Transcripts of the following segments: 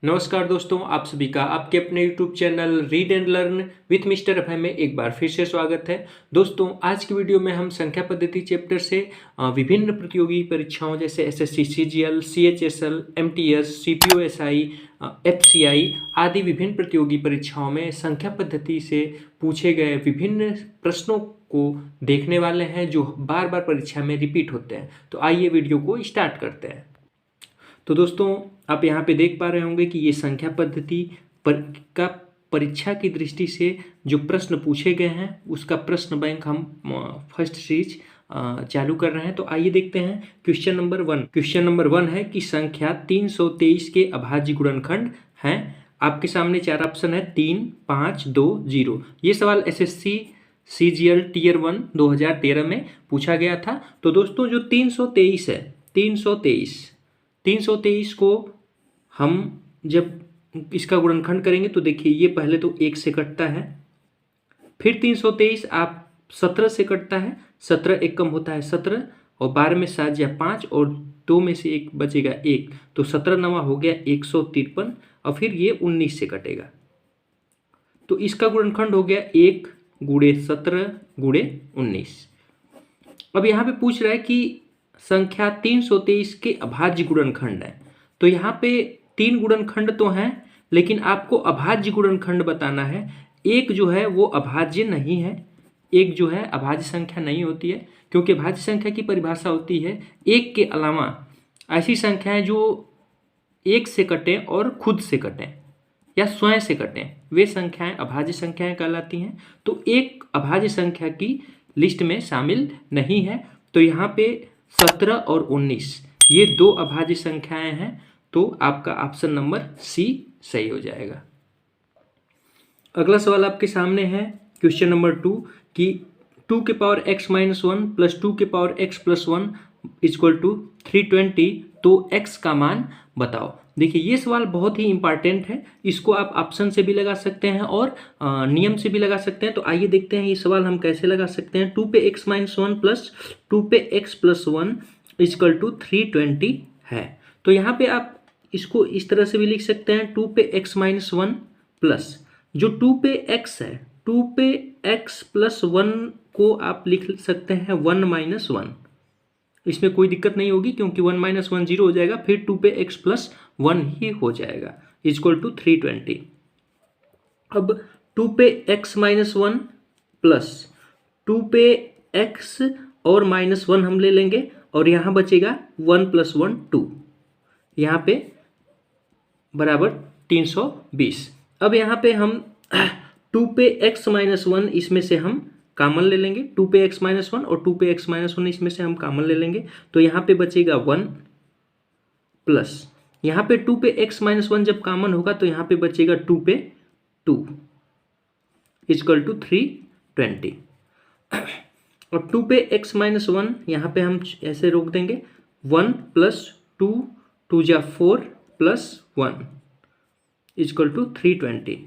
नमस्कार दोस्तों, आप सभी का आपके अपने YouTube channel read and learn with mister Abhay में एक बार फिर से स्वागत है। दोस्तों, आज की वीडियो में हम संख्या पद्धति चैप्टर से विभिन्न प्रतियोगी परीक्षाओं जैसे SSC CGL, CHSL, MTS, CPO SI, FCI आदि विभिन्न प्रतियोगी परीक्षाओं में संख्या पद्धति से पूछे गए विभिन्न प्रश्नों को देखने वाले हैं जो बार बार परीक्षा में रिपीट होते हैं। तो आइए वीडियो को स्टार्ट करते हैं। तो दोस्तों, आप यहाँ पे देख पा रहे होंगे कि ये संख्या पद्धति का परीक्षा की दृष्टि से जो प्रश्न पूछे गए हैं उसका प्रश्न बैंक हम फर्स्ट सीरीज चालू कर रहे हैं। तो आइए देखते हैं क्वेश्चन नंबर 1। क्वेश्चन नंबर 1 है कि संख्या 323 के अभाज्य गुणनखंड हैं। आपके सामने चार ऑप्शन है 3, 5, 2, 0। ये सवाल एसएससी सीजीएल टीयर 1 2013 में पूछा गया था। तो दोस्तों, जो 323 है, 323 को हम जब इसका गुणनखंड करेंगे तो देखिए ये पहले तो 1 से कटता है, फिर 323 आप 17 से कटता है, 17 एक कम होता है 17, और 12 में 7 या 5 और 2 में से 1 बचेगा 1, तो 17 नवा हो गया 153, और फिर ये 19 से कटेगा। तो इसका गुणनखंड हो गया 1 गुणे 17 गुणे 19। अब यहाँ पे पूछ रहा है कि संख्या 323 के अभाज्य गुणनखंड है। तो यहाँ पे 3 गुणनखंड तो हैं, लेकिन आपको अभाज्य गुणनखंड बताना है। एक जो है वो अभाज्य नहीं है, एक जो है अभाज्य संख्या नहीं होती है, क्योंकि अभाज्य संख्या की परिभाषा होती है एक के अलावा ऐसी संख्याएं जो एक से कटें और खुद से कटें या स्वयं से कटें, वे संख्याएं अभाज्य संख्याएं कहलाती हैं। तो एक अभाज्य संख्या की लिस्ट में शामिल नहीं है। तो यहाँ पे 17 और 19 ये 2 अभाज्य संख्याएं हैं। तो आपका ऑप्शन नंबर सी सही हो जाएगा। अगला सवाल आपके सामने है क्वेश्चन नंबर 2 कि 2 के पावर x माइनस 1 प्लस 2 के power x plus 1 equal to 320, तो x का मान बताओ। देखिए ये सवाल बहुत ही इंपॉर्टेंट है, इसको आप ऑप्शन से भी लगा सकते हैं और नियम से भी लगा सकते हैं। तो आइए देखते हैं ये सवाल हम कैसे लगा सकते हैं। 2 पे x माइनस 1 प्लस 2 पे x प्लस 1 इक्वल टू 320 है। तो यहाँ पे आप इसको इस तरह से भी लिख सकते हैं, 2 पे x माइनस 1 प्लस जो 2 पे x है, 2 पे x प्लस 1 को आप लिख सकते हैं 1 माइनस 1। इसमें कोई दिक्कत नहीं होगी क्योंकि 1 माइनस 1 0 हो जाएगा, फिर 2 पे x प्लस 1 ही हो जाएगा इक्वल टू 320। अब 2 पे x माइनस 1 प्लस 2 पे x और माइनस 1 हम ले लेंगे, और यहाँ बचेगा 1 प्लस 1 2, यहाँ पे बराबर 320। अब यहाँ पे हम 2 पे x माइनस 1 इसमें से हम कॉमन ले लेंगे, 2 पे x माइनस 1 और 2 पे x माइनस 1 इसमें से हम कॉमन ले लेंगे, तो यहाँ पे बचेगा 1 प्लस यहाँ पे 2 पे x माइनस 1 जब कॉमन होगा तो यहाँ पे बचेगा 2 पे 2 इक्वल टू 320। और 2 पे x माइनस 1 यहाँ पे हम ऐसे रोक देंगे, 1 प्लस 2 2 जा 4 प्लस 1 इक्वल टू 320।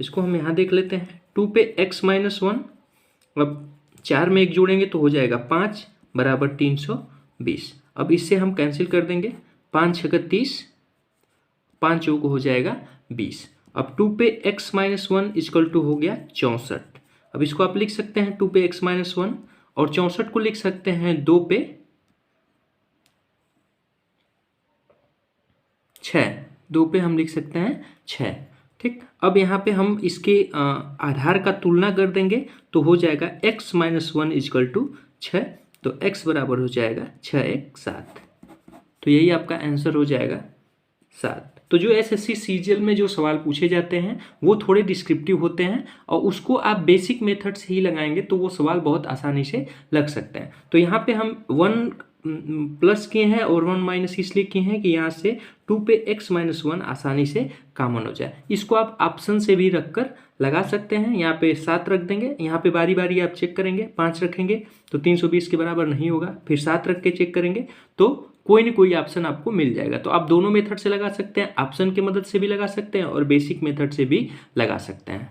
इसको हम यहाँ देख लेते हैं, 2 पे x माइनस 1, अब 4 में 1 जोड़ेंगे तो हो जाएगा 5 बराबर 320। अब इससे हम कैंसिल कर देंगे, 5 छक्का 30, 5 चौको हो जाएगा 20। अब 2 पे x माइनस 1 इक्वल टू हो गया 64। अब इसको आप लिख सकते हैं 2 पे x माइनस 1, और 64 को लिख सकते हैं 2 पे 6, 2 पे हम लिख सकते हैं 6। ठीक, अब यहाँ पे हम इसके आधार का तुलना कर देंगे तो हो जाएगा x माइनस 1 इक्वल टू 6, तो x बराबर हो जाएगा 6 1 7। तो यही आपका आंसर हो जाएगा 7। तो जो एसएससी सीजीएल में जो सवाल पूछे जाते हैं वो थोड़े डिस्क्रिप्टिव होते हैं, और उसको आप बेसिक मेथड से ही लगाएंगे तो वो सवाल बहुत आसानी से लग सकते हैं। तो यहाँ पे हम 1 प्लस किए हैं और 1 माइनस इसलिए किए हैं कि यहाँ से 2 पे x माइनस 1 आसानी से कॉमन हो जाए। इसको आप ऑप्शन से भी रखकर लगा सकते हैं। यहाँ पे 7 रख देंगे, यहाँ पे बारी बारी आप चेक करेंगे, 5 रखेंगे तो 320 के बराबर नहीं होगा, फिर 7 रख के चेक करेंगे तो कोई ना कोई ऑप्शन आपको मिल जाएगा। तो आप दोनों मेथड से लगा सकते हैं, ऑप्शन की मदद से भी लगा सकते हैं और बेसिक मेथड से भी लगा सकते हैं।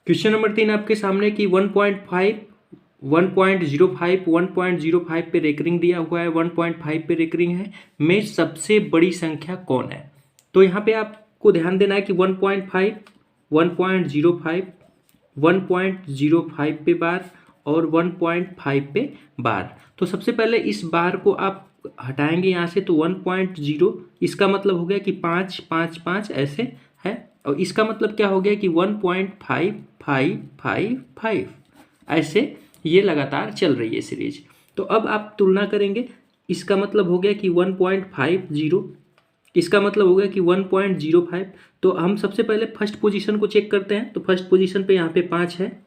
क्वेश्चन नंबर 3 आपके सामने कि 1.5 1.05 1.05 पे रेकरिंग दिया हुआ है, 1.5 पे रेकरिंग है, में सबसे बड़ी संख्या कौन है। तो यहाँ पे आपको ध्यान देना है कि 1.5 1.05 1.05 पे बार और 1.5 पे बार। तो सबसे पहले इस बार को आप हटाएंगे यहाँ से, तो 1.0 इसका मतलब हो गया कि 5 5 5 ऐसे है, और इसका मतलब क्या हो गया कि 1.5555 ऐसे ये लगातार चल रही है सीरीज। तो अब आप तुलना करेंगे, इसका मतलब हो गया कि 1.50, इसका मतलब हो गया कि 1.05। तो हम सबसे पहले फर्स्ट पोजीशन को चेक करते हैं। तो फर्स्ट पोजीशन पे यहाँ पे 5 है,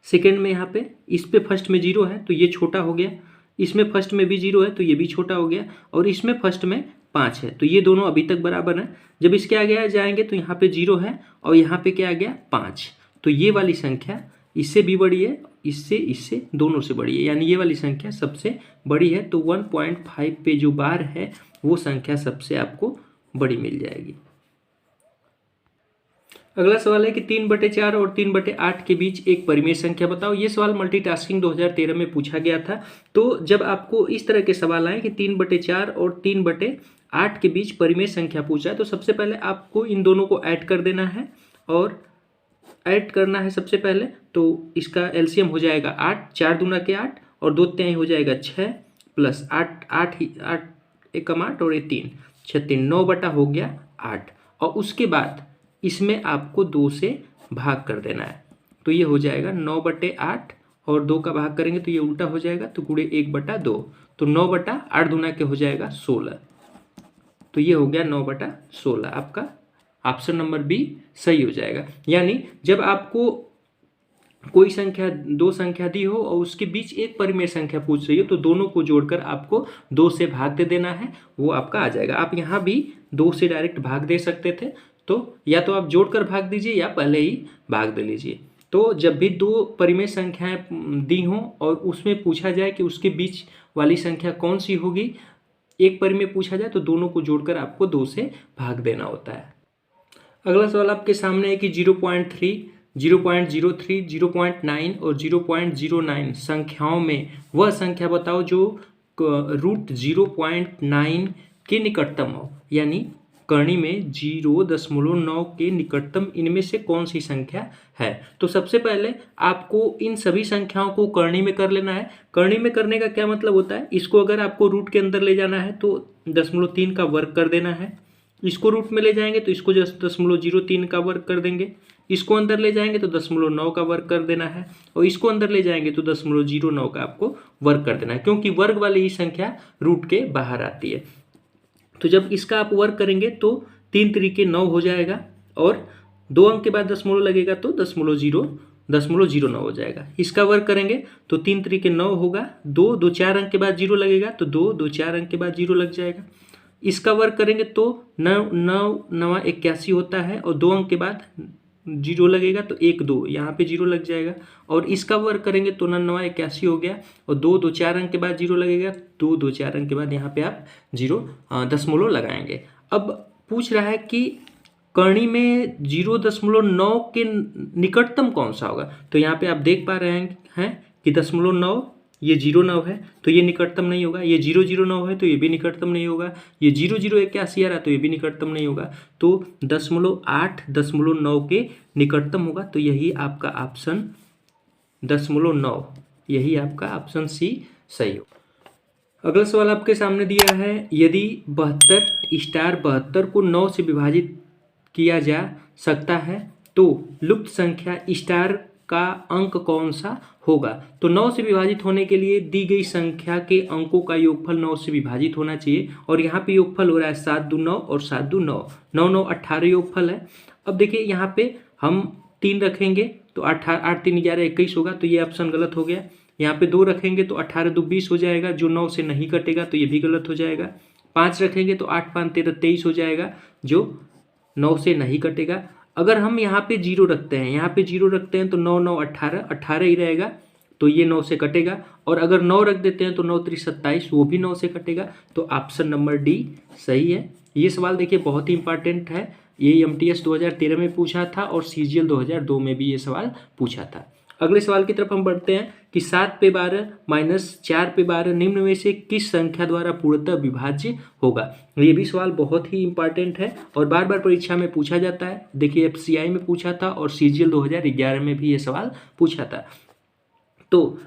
सेकेंड में यहाँ पे इस पे फर्स्ट में 0 है तो ये छोटा हो गया, इसमें फर्स्ट में भी 0 है तो ये भी छोटा हो गया, और इसमें फर्स्ट में 5 है तो ये दोनों अभी तक बराबर हैं। जब इसके आगे जाएंगे तो यहाँ पे 0 है और यहाँ पे क्या आ गया 5, तो ये वाली संख्या इससे भी बड़ी है, इससे दोनों से बड़ी है, यानी ये वाली संख्या सबसे बड़ी है। तो 1.5 पे जो बार है वो संख्या सबसे आपको बड़ी मिल जाएगी। अगला सवाल है कि 3/4 और 3/8 के बीच एक परिमेय संख्या बताओ। ये सवाल मल्टीटास्किंग 2013 में पूछा गया था। तो जब आपको इस तरह के सवाल आए कि 3/4 और 3/8 के बीच परिमेय संख्या पूछा है, तो सबसे पहले आपको इन दोनों को ऐड कर देना है, और ऐड करना है सबसे पहले। तो इसका एलसीएम हो जाएगा 8, 4 दूना के 8 और 2 तिहाई हो जाएगा 6 प्लस 8 8 एकम 8 और 3 6 3 9 बटा हो गया 8, और उसके बाद इसमें आपको 2 से भाग कर देना है। तो ये हो जाएगा 9/8 और 2 का भाग करेंगे तो ये उल्टा हो जाएगा, तो गुणे 1/2, तो 9/8 दूना के हो जाएगा 16, तो ये हो गया 9/16। आपका ऑप्शन नंबर बी सही हो जाएगा। यानी जब आपको कोई संख्या, दो संख्या दी हो और उसके बीच एक परिमेय संख्या पूछ रही हो, तो दोनों को जोड़कर आपको 2 से भाग दे देना है, वो आपका आ जाएगा। आप यहाँ भी 2 से डायरेक्ट भाग दे सकते थे, तो या तो आप जोड़कर भाग दीजिए या पहले ही भाग दे लीजिए। तो जब भी 2 परिमेय संख्याएं दी हों और उसमें पूछा जाए कि उसके बीच वाली संख्या कौन सी होगी, एक परिमेय पूछा जाए, तो दोनों को जोड़कर आपको 2 से भाग देना होता है। अगला सवाल आपके सामने है कि 0.3 0.03 0.9 और 0.09 संख्याओं में वह संख्या बताओ जो √0.9 के निकटतम हो, यानी करनी में 0.9 के निकटतम इनमें से कौन सी संख्या है। तो सबसे पहले आपको इन सभी संख्याओं को करनी में कर लेना है। करनी में करने का क्या मतलब होता है, इसको अगर आपको रूट के अंदर ले जाना है तो 0.3 का वर्ग कर देना है, इसको रूट में ले जाएंगे तो इसको 0.03 का वर्ग कर देंगे, इसको अंदर ले जाएंगे तो 0.9 का वर्ग कर देना है, और इसको अंदर ले जाएंगे तो 0.09 का आपको वर्ग कर देना है, क्योंकि वर्ग वाली ही संख्या रूट के बाहर आती है। तो जब इसका आप वर्ग करेंगे तो 3 तरीके 9 हो जाएगा, और 2 अंक के बाद दशमलव लगेगा तो 0.09 हो जाएगा। इसका वर्ग करेंगे तो 3 तरीके 9 होगा, 2 4 अंक के बाद 0 लगेगा तो 2 4 अंक के बाद 0 लग जाएगा। इसका वर्ग करेंगे तो 9 9 81 होता है, और 2 अंक के बाद 0 लगेगा तो 1 2 यहाँ पे 0 लग जाएगा। और इसका वर्ग करेंगे तो 9 9 81 हो गया, और 2 4 अंक के बाद 0 लगेगा, 2 4 अंक के बाद यहाँ पे आप 0 दशमलव लगाएंगे। अब पूछ रहा है कि करनी में 0.9 के निकटतम कौन सा होगा। तो यहाँ पे आप देख पा रहे हैं कि 0.9 ये 0.9 है तो ये निकटतम नहीं होगा, ये 0.09 है तो ये भी निकटतम नहीं होगा, ये 0.081 आ रहा है तो ये भी निकटतम नहीं होगा, तो 0.8 के निकटतम होगा। तो यही आपका ऑप्शन 0.9, यही आपका ऑप्शन सी सही हो। अगला सवाल आपके सामने दिया है, यदि 72 को 9 से विभाजित किया जा सकता है तो लुप्त संख्या स्टार का अंक कौन सा होगा। तो 9 से विभाजित होने के लिए दी गई संख्या के अंकों का योगफल 9 से विभाजित होना चाहिए, और यहाँ पे योगफल हो रहा है 7 2 9 और 7 2 9 9 9 18 योगफल है। अब देखिए यहाँ पे हम 3 रखेंगे तो 8 3 11 21 होगा, तो ये ऑप्शन गलत हो गया। यहाँ पे 2 रखेंगे तो 18 2 20 हो जाएगा, जो 9 से नहीं कटेगा तो ये भी गलत हो जाएगा। 5 रखेंगे तो 8 5 13 23 हो जाएगा, जो 9 से नहीं कटेगा। अगर हम यहाँ पे 0 रखते हैं, यहाँ पे 0 रखते हैं तो 9 9 18 ही रहेगा, तो ये 9 से कटेगा। और अगर 9 रख देते हैं तो 9 3 27, वो भी 9 से कटेगा। तो ऑप्शन नंबर डी सही है। ये सवाल देखिए बहुत ही इंपॉर्टेंट है, ये MTS 2013 में पूछा था और CGL 2002 में भी ये सवाल पूछा था। अगले सवाल की तरफ हम बढ़ते हैं कि 7 पे 12 माइनस 4 पे 12 निम्न में से किस संख्या द्वारा पूर्णतः विभाज्य होगा। ये भी सवाल बहुत ही इंपॉर्टेंट है और बार बार परीक्षा में पूछा जाता है। देखिए एफसीआई में पूछा था और सीजीएल 2011 में भी ये सवाल पूछा था। तो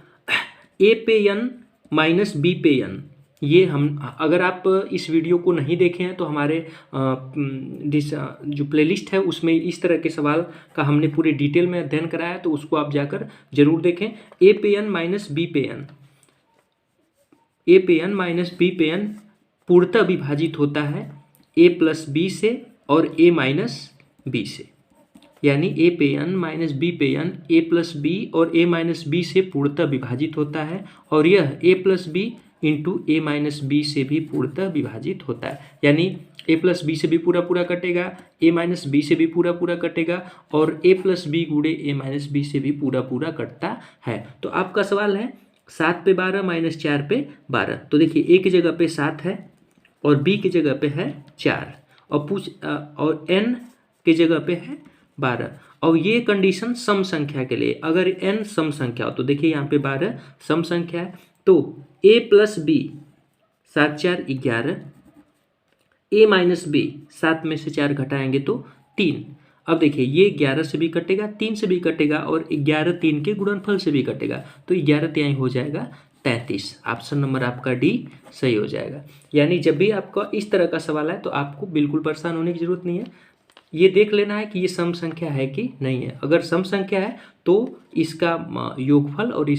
ए पे एन माइनस बी पे एन, ये हम, अगर आप इस वीडियो को नहीं देखे हैं तो हमारे जो प्लेलिस्ट है उसमें इस तरह के सवाल का हमने पूरे डिटेल में अध्ययन कराया है, तो उसको आप जाकर जरूर देखें। ए पे एन माइनस बी पे एन, ए पे एन माइनस बी पे एन पूर्णतः विभाजित होता है ए प्लस बी से और ए माइनस बी से, यानी ए पे एन माइनस बी पे एन ए प्लस बी और ए माइनस बी से पूर्णतः विभाजित होता है और यह ए प्लस बी इंटू ए माइनस बी से भी पूर्णतः विभाजित होता है, यानी ए प्लस बी से भी पूरा पूरा कटेगा, ए माइनस बी से भी पूरा पूरा कटेगा और ए प्लस बी गुणे ए माइनस बी से भी पूरा पूरा कटता है। तो आपका सवाल है 7 पे 12 माइनस 4 पे 12, तो देखिए ए की जगह पे 7 है और बी की जगह पे है 4 और एन की जगह पे है 12 और ये कंडीशन सम संख्या के लिए, अगर n सम संख्या हो तो देखिए यहाँ पे 12 सम संख्या है, तो a plus B 7 4 11, a minus B 7 में से 4 घटाएंगे तो 3। अब देखिए ये 11 से भी कटेगा, 3 से भी कटेगा और 11 3 के गुणनफल से भी कटेगा, तो 11 तिहाई हो जाएगा 33। ऑप्शन नंबर आपका डी सही हो जाएगा। यानी जब भी आपका इस तरह का सवाल है तो आपको बिल्कुल परेशान होने की जरूरत नहीं है, ये देख लेना है कि ये सम संख्या है कि नहीं है। अगर सम संख्या है तो इसका योगफल और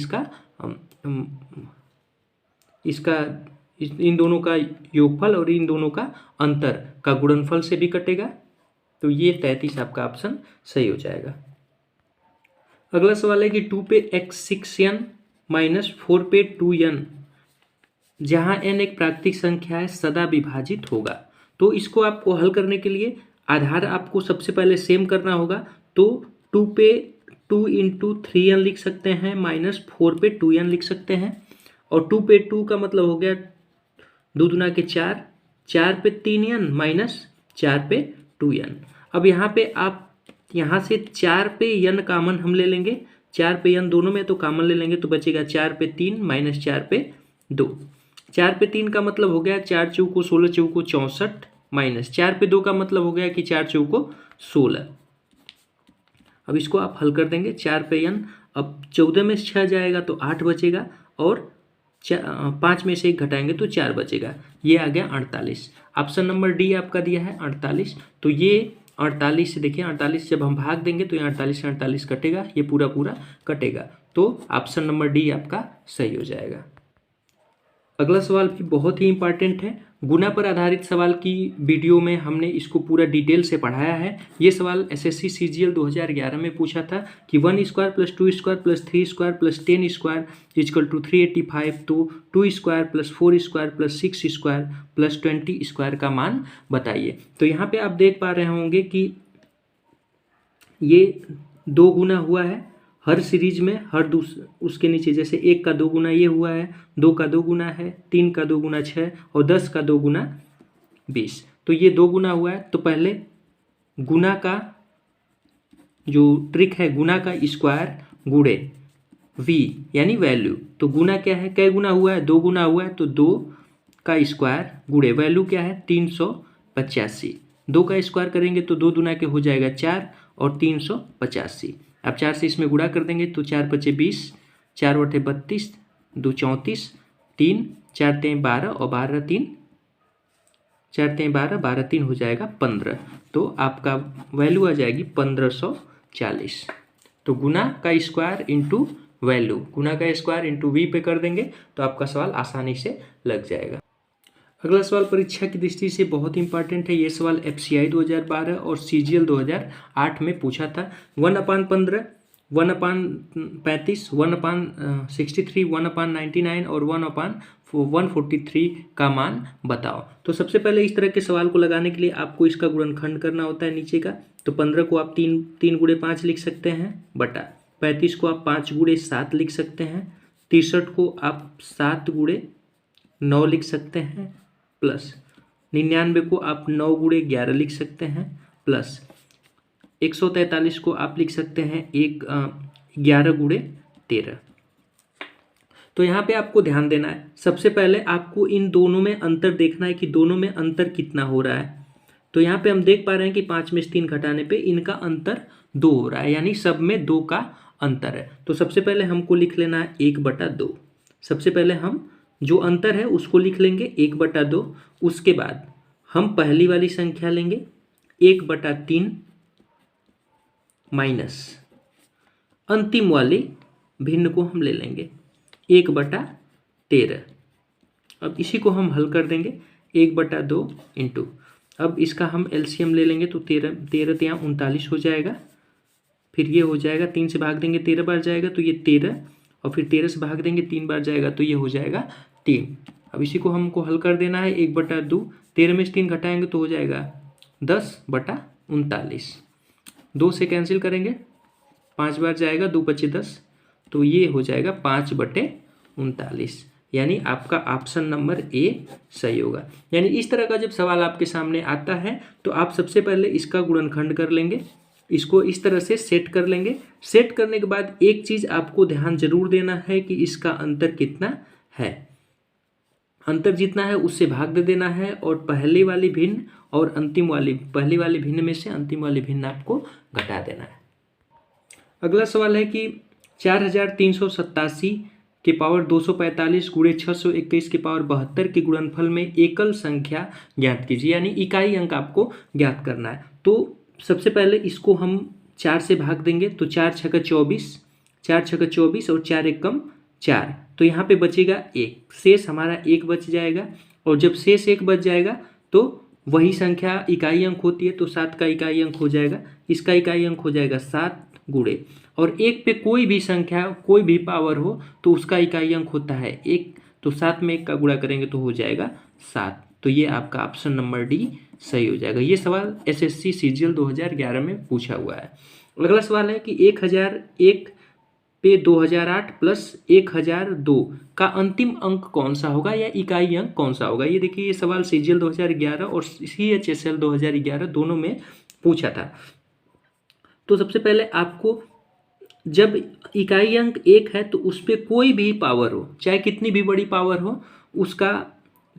इन दोनों का योगफल और इन दोनों का अंतर का गुणनफल से भी कटेगा, तो ये 33 आपका ऑप्शन सही हो जाएगा। अगला सवाल है कि 2 पे x6n माइनस 4 पे 2n, जहां n एक प्राकृतिक संख्या है, सदा विभाजित होगा। तो इसको आपको हल करने के लिए आधार आपको सबसे पहले सेम करना होगा, तो 2 पे 2 इंटू 3n लिख सकते हैं माइनस 4 पे 2n लिख सकते हैं और 2 पे 2 का मतलब हो गया 2 दूना के 4, 4 पे 3n माइनस 4 पे 2n। अब यहाँ पे आप यहाँ से 4 पे n कामन हम ले लेंगे, 4 पे n दोनों में तो कामन ले लेंगे तो बचेगा 4 पे 3 माइनस 4 पे 2। 4 पे 3 का मतलब हो गया 4 चौको 16 चौको 64 माइनस 4 पे 2 का मतलब हो गया कि 4 चौको 16। अब इसको आप हल कर देंगे, 4 पे n, अब 14 में 6 जाएगा तो 8 बचेगा और 5 में से 1 घटाएंगे तो 4 बचेगा, ये आ गया 48। ऑप्शन नंबर डी आपका दिया है 48। तो ये 48 से देखिए 48 जब हम भाग देंगे तो ये 48 से 48 कटेगा, ये पूरा पूरा कटेगा, तो ऑप्शन नंबर डी आपका सही हो जाएगा। अगला सवाल भी बहुत ही इंपॉर्टेंट है, गुना पर आधारित सवाल की वीडियो में हमने इसको पूरा डिटेल से पढ़ाया है। ये सवाल एसएससी सीजीएल 2011 में पूछा था कि 1 square plus 2 square plus 3 square plus 10 square equal to 385, तो 2 square plus 4 square plus 6 square plus 20 square का मान बताइए। तो यहाँ पे आप देख पा रहे होंगे कि ये 2 गुना हुआ है हर सीरीज में, उसके नीचे जैसे 1 का 2 गुना ये हुआ है, 2 का 2 गुना है, 3 का 2 गुना 6 और 10 का 2 गुना 20, तो ये 2 गुना हुआ है। तो पहले गुना का जो ट्रिक है, गुना का स्क्वायर गुणे v यानी वैल्यू, तो गुना क्या है, कै गुना हुआ है, 2 गुना हुआ है, तो 2 का स्क्वायर गुणे वैल्यू क्या है 385, 2 का स्क्वायर करेंगे तो 2 दूना के हो जाएगा 4 और 385। अब 4 से इसमें गुणा कर देंगे तो 4 पचे 20, 4 बटे 32, 2 34, 3 4 3 12 और 12 3 4 3 12, 12 3 हो जाएगा 15, तो आपका वैल्यू आ जाएगी 1540। तो गुना का स्क्वायर इंटू वैल्यू, गुना का स्क्वायर इंटू वी पे कर देंगे तो आपका सवाल आसानी से लग जाएगा। अगला सवाल परीक्षा की दृष्टि से बहुत इंपॉर्टेंट है, ये सवाल एफसीआई 2012 और सीजीएल 2008 में पूछा था। 1/15, 1/35, 1/63, 1/99 और 1/143 का मान बताओ। तो सबसे पहले इस तरह के सवाल को लगाने के लिए आपको इसका गुणनखंड करना होता है नीचे का, तो 15 को आप 3 गुणे 5 लिख सकते हैं बटा 35 को आप 5 गुणे 7 लिख सकते हैं, 63 को आप 7 गुणे 9 लिख सकते हैं, प्लस 99 को आप 9 गुणे 11 लिख सकते हैं, प्लस 143 को आप लिख सकते हैं 11 गुणे 13। तो यहाँ पे आपको ध्यान देना है, सबसे पहले आपको इन दोनों में अंतर देखना है कि दोनों में अंतर कितना हो रहा है। तो यहाँ पे हम देख पा रहे हैं कि 5 में से 3 घटाने पे इनका अंतर 2 हो रहा है, यानी सब में 2 का अंतर है। तो सबसे पहले हमको लिख लेना है 1/2। सबसे पहले हम जो अंतर है उसको लिख लेंगे 1/2। उसके बाद हम पहली वाली संख्या लेंगे 1/3 माइनस अंतिम वाले भिन्न को हम ले लेंगे 1/13। अब इसी को हम हल कर देंगे 1/2 इंटू, अब इसका हम एलसीएम ले लेंगे तो 13 यहाँ 39 हो जाएगा। फिर ये हो जाएगा 3 से भाग देंगे 13 बार जाएगा तो ये 13, और फिर 13 से भाग देंगे 3 बार जाएगा तो ये हो जाएगा 3। अब इसी को हमको हल कर देना है 1/2, 13 में से 3 घटाएंगे तो हो जाएगा 10/39। 2 से कैंसिल करेंगे 5 बार जाएगा, 2 × 5 = 10, तो ये हो जाएगा 5/39, यानी आपका ऑप्शन नंबर ए सही होगा। यानी इस तरह का जब सवाल आपके सामने आता है तो आप सबसे पहले इसका गुणनखंड कर लेंगे, इसको इस तरह से सेट कर लेंगे। सेट करने के बाद एक चीज़ आपको ध्यान जरूर देना है कि इसका अंतर कितना है, अंतर जितना है उससे भाग दे देना है, और पहले वाली भिन्न और अंतिम वाली, पहली वाली भिन्न में से अंतिम वाली भिन्न आपको घटा देना है। अगला सवाल है कि 4387 के पावर 245 गुणे 621 के पावर 72 के गुणनफल में एकल संख्या ज्ञात कीजिए, यानी इकाई अंक आपको ज्ञात करना है। तो सबसे पहले इसको हम 4 से भाग देंगे तो 4 × 6 = 24, 4 × 6 = 24 और 4 × 1 = 4, तो यहाँ पे बचेगा 1, शेष हमारा 1 बच जाएगा। और जब शेष 1 बच जाएगा तो वही संख्या इकाई अंक होती है, तो 7 का इकाई अंक हो जाएगा, इसका इकाई अंक हो जाएगा 7 गुणे, और 1 पे कोई भी संख्या कोई भी पावर हो तो उसका इकाई अंक होता है 1, तो 7 में 1 का गुणा करेंगे तो हो जाएगा 7। तो ये आपका ऑप्शन नंबर डी सही हो जाएगा। ये सवाल एसएससी सीजीएल 2011 में पूछा हुआ है। अगला सवाल है कि 1001 पे 2008 प्लस 1002 का अंतिम अंक कौन सा होगा या इकाई अंक कौन सा होगा। ये देखिए, ये सवाल सीजीएल 2011 और सीएचएसएल 2011 दोनों में पूछा था। तो सबसे पहले आपको जब इकाई अंक 1 है तो उस पर कोई भी पावर हो, चाहे कितनी भी बड़ी पावर हो, उसका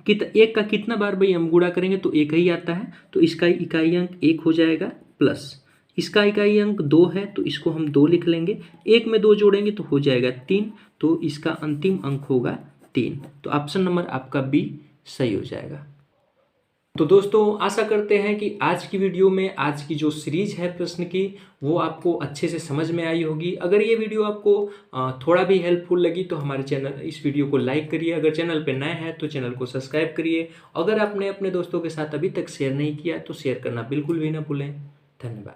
1 का कितना बार भाई हम गुणा करेंगे तो 1 ही आता है, तो इसका इकाई अंक 1 हो जाएगा, प्लस इसका इकाई अंक 2 है तो इसको हम 2 लिख लेंगे, 1 में 2 जोड़ेंगे तो हो जाएगा 3, तो इसका अंतिम अंक होगा 3। तो ऑप्शन नंबर आपका बी सही हो जाएगा। तो दोस्तों, आशा करते हैं कि आज की वीडियो में आज की जो सीरीज है प्रश्न की वो आपको अच्छे से समझ में आई होगी। अगर ये वीडियो आपको थोड़ा भी हेल्पफुल लगी तो हमारे चैनल, इस वीडियो को लाइक करिए। अगर चैनल पे नए हैं तो चैनल को सब्सक्राइब करिए। अगर आपने अपने दोस्तों के साथ अभी तक शेयर नहीं किया तो शेयर करना बिल्कुल भी ना भूलें। धन्यवाद।